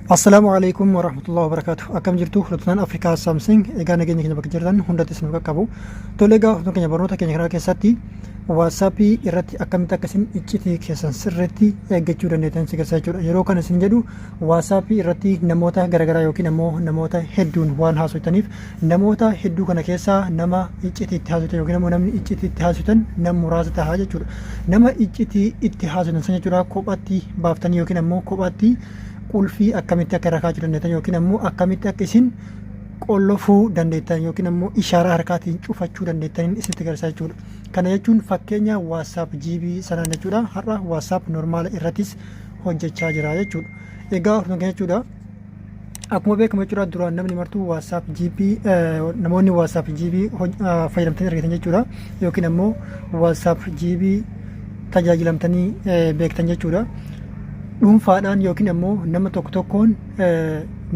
Assalamualaikum warahmatullahi wabarakatuh. Akkam jirtu hordoftoonni Afrikaa Samsung egaa nageenya keenya bakka jirtan hundattis nu qaqqabu. Tole egaa hordoftoonni keenya barnoota keenya karaa keessatti WhatsAppii irratti akkamitti akkasiin iccitii keessan sirriitti eeggachuu dandeettan si garsiisa jechuudha. Yeroo kana isin jedhu WhatsAppii irratti namoota garaagaraa yookiin ammoo namoota hedduun waan haasofitaniif namoota hedduu kana keessaa nama iccitii itti haasoftan yookiin ammoo namni iccitii itti haasoftan nama muraasa ta'a jechuudha. Nama iccitii itti haasoftan sana jechuudha kophaatti baaftanii yookiin ammoo kophaatti qulfii akkamitti akka rakkaachuu dandeettan yookiin ammoo akkamitti akka isin qollofuu dandeettan yookiin ammoo ishaaraa harkaatiin cufachuu dandeettan isinitti agarsiisa jechuudha. Kana jechuun fakkeenya WhatsApp GB sanaan jechuudha. Har'a WhatsApp normaala irrattis hojjechaa jira jechuudha. Egaa hordoftoota jechuudha. Akkuma beekamu jechuudha duraan namni martuu WhatsApp GB namoonni WhatsApp GB fayyadamtanii argatan jechuudha. Yookiin ammoo WhatsApp GB tajaajilamtanii beektan jechuudha. Dhuunfaadhaan yookiin ammoo nama tokko tokkoon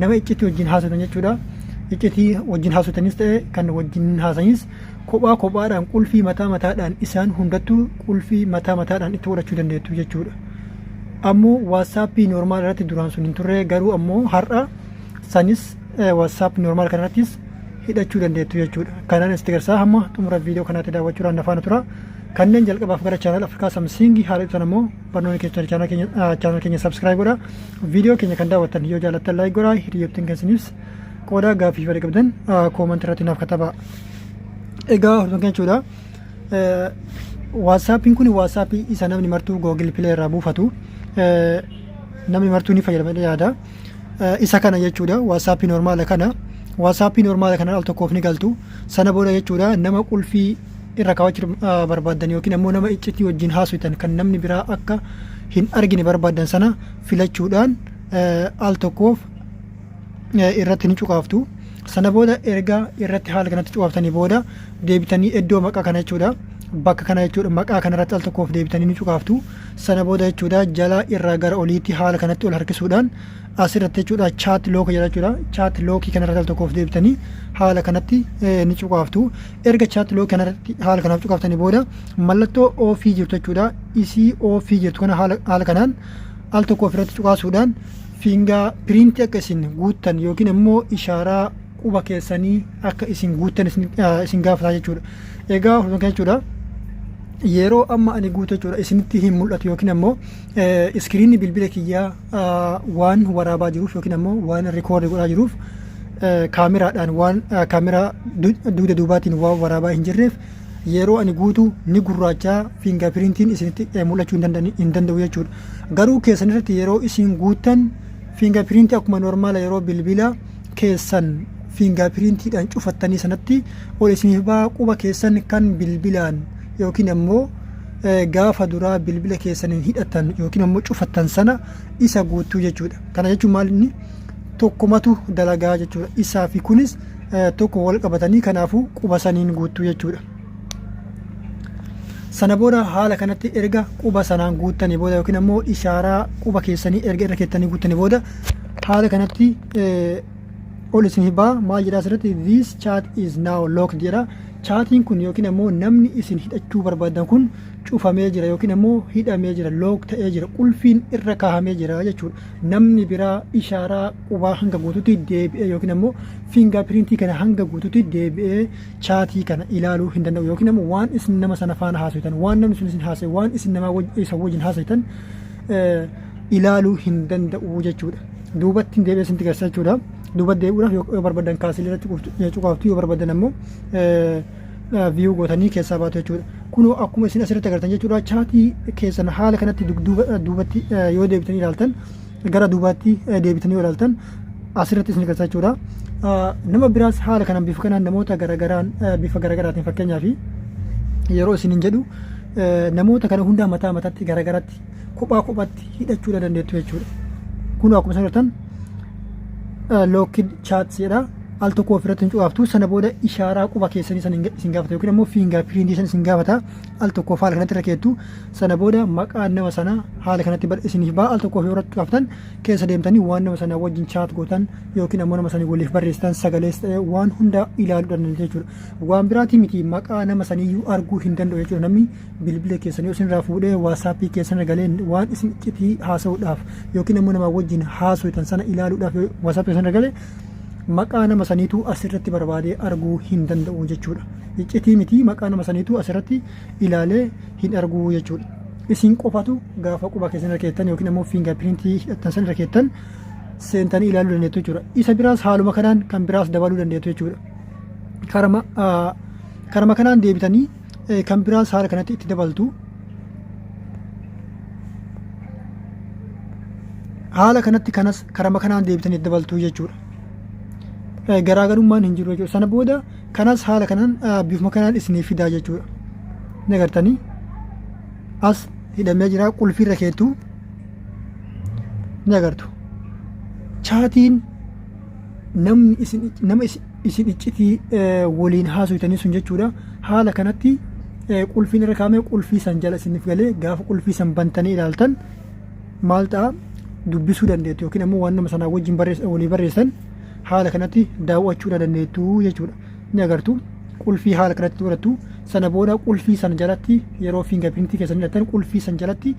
nama iccitii wajjin haasoftan jechuudha. Iccitii wajjin haasoftanis ta'e kan wajjin haasanis kophaa kophaadhaan qulfii mataa mataadhaan isaan hundattuu qulfii mataa mataadhaan itti godhachuu dandeettu jechuudha. Ammoo WhatsAppii normaal irratti duraan sun hin turre garuu ammoo har'a sanis WhatsApp normaal kanarrattis hidhachuu dandeettu jechuudha. Kanaan itti agarsiisa hamma xumura viidiyoo kanaatti daawwachuudhaan nafaana tura. Kanneen jalqabaaf gara chaanal Afrikaa Samsung haala ibsan ammoo barnoonni keessa chaanal keenya subscribe godha. Viidiyoo keenya kan daawwattan yoo jaalattan like godha. Hiriyoottiin keessaniif qooda gaaffii fedha qabdan koomantii irratti naaf katabaa. Egaa hordoftoota jechuudha. WhatsAppiin kun WhatsAppii isa namni martuu Google Play irraa buufatu. Namni martuu ni fayyadama yaada. Isa kana jechuudha WhatsAppii normaala kana. WhatsAppii normaala kana al tokkoof ni galtu. Sana booda jechuudha nama qulfii irra kaawwachuu barbaadan yookiin ammoo nama iccitii wajjin haasoftan kan namni biraa akka hin argine barbaadan sana filachuudhaan al tokkoof irratti ni cuqaaftu. Sana booda erga irratti haala kanatti cuqaaftanii booda deebitanii iddoo maqaa kana jechuudha. Bakka kana jechuudha maqaa kanarratti al tokkoof deebitanii ni cuqaaftu. Sana booda jechuudha jala irraa gara oliitti haala kanatti ol harkisuudhaan asirratti jechuudha chat lock jedha jechuudha. Chat lock kanarratti al tokkoof deebitanii haala kanatti ni cuqaaftu. Erga chat lock kanarratti haala kanaaf cuqaaftanii booda mallattoo ofii jirtu jechuudha. Isii ofii jirtu kana haala kanaan al tokkoof irratti cuqaasuudhaan fingaa piriintii akka isin guuttan yookiin ammoo ishaaraa quba keessanii akka isin guuttan isin gaafata jechuudha. Egaa hordoftoota jechuudha. Yeroo amma ani guutu jechuudha isinitti hin mul'atu yookiin ammoo iskiriinni bilbila kiyyaa waan waraabaa jiruuf yookiin ammoo waan rikoordi godhaa jiruuf kaameraadhaan waan kaameraa dugda duubaatiin waan waraabaa hin jirreef yeroo ani guutu ni gurraachaa fingaapiriintiin isinitti mul'achuu hin danda'u jechuudha. Garuu keessan irratti yeroo isin guuttan fingaapiriintii akkuma normaala yeroo bilbila keessan fingaapiriintiidhaan cufattanii sanatti ol isiniif baa quba keessan kan bilbilaan yookiin ammoo gaafa duraa bilbila keessaniin hidhatan yookiin ammoo cufattan sana isa guutuu jechuudha. Kana jechuun maal inni tokkumatu dalagaa jechuudha. Isaa fi kunis tokko wal qabatanii kanaafuu quba saniin guutuu jechuudha. Sana booda haala kanatti erga quba sanaan guuttanii booda yookiin ammoo ishaaraa quba keessanii erga irra keessanii guuttanii booda haala kanatti ol isin baa maal jedhaa asirratti this chat is now locked jedha. Chaatiin kun yookiin ammoo namni isin hidhachuu barbaadan kun cufamee jira yookiin ammoo hidhamee jira look ta'ee jira qulfiin irra kaahamee jira jechuudha. Namni biraa ishaaraa qubaa hanga guututti deebi'ee yookiin ammoo fingaapiriintii kana hanga guututti deebi'ee chaatii kana ilaaluu hin danda'u yookiin ammoo waan isin nama sana faana haasoftan waan namni sun isin haasa'e waan isin nama isa wajjin haasoftan ilaaluu hin danda'u jechuudha. Duubatti deebi'ee isinitti agarsiisa jechuudha. Duuba deebi'uudhaaf yoo barbaadan kaasii irratti cuqaaftu yoo barbaadan ammoo viyuu gootanii keessaa baatu jechuudha. Kunoo akkuma isin asirratti agartan jechuudha chaatii keessan haala kanatti duubatti yoo deebitanii ilaaltan gara duubaatti deebitanii yoo ilaaltan asirratti isin agarsiisa jechuudha. Nama biraas haala kanaan bifa kanaan namoota garagaraan bifa garagaraatiin fakkeenyaaf yeroo isin hin jedhu namoota kana hundaa mataa mataatti garagaratti kophaa kophaatti hidhachuu dandeettu jechuudha. Kunoo akkuma isin agartan locked chats jedha. al tokko ofirratti hin cufaaftu. Sana booda ishaaraa quba keessanii san isin gaafata yookiin immoo fiingaa piriintii san isin gaafata. Al tokko haala kanatti rakkeettu. Sana booda maqaan nama sanaa haala kanatti isiniif ba'a. Al tokko ofirratti cufaaftan keessa deemtanii waan nama sanaa wajjin chaat gootan yookiin ammoo nama sanii waliif barreessitan sagalees ta'e waan hunda ilaaluu dandeenya jechuudha. Waan biraati miti maqaa nama saniyyuu arguu hin danda'u jechuudha. Namni bilbila keessanii isin irraa fuudhee waasaappii keessan galee waan isin iccitii haasa'uudhaaf yookiin ammoo nama wajjin haasa'uutan sana ilaaluudhaaf waasaappii keessan galee maqaa nama saniitu asirratti barbaadee arguu hin danda'u jechuudha. Iccitii miti maqaa nama saniitu asirratti ilaalee hin arguu jechuudha. Isin qofatu gaafa quba keessan rakkeettan yookiin ammoo fiingaa piriintii hidhattan san rakkeettan seentanii ilaaluu dandeettu jechuudha. Isa biraas haaluma kanaan kan biraas dabaluu dandeettu jechuudha. Karama kanaan deebitanii kan biraas haala kanatti itti dabaltu. Haala kanatti kanas karama kanaan deebitanii itti dabaltu jechuudha. Garaagarummaan hin jiru jechuudha. Sana booda kanas haala kanaan bifuma kanaan isinii fidaa jechuudha. Ni agartanii as hidhamee jira qulfii rakkeettu ni agartu. Chaatiin nama isin iccitii waliin haasofitanii sun jechuudha. Haala kanatti qulfiin irra kaa'amee qulfii san jala isiniif galee gaafa qulfii san bantanii ilaaltan maal ta'a dubbisuu dandeettu yookiin ammoo waan nama sanaa wajjin walii barreessan haala kanatti daawwachuu dandeettu jechuudha. Ni agartu qulfii haala kanatti godhattu. Sana booda qulfii san jalatti yeroo fiingaa piriintii keessan hidhattan qulfii san jalatti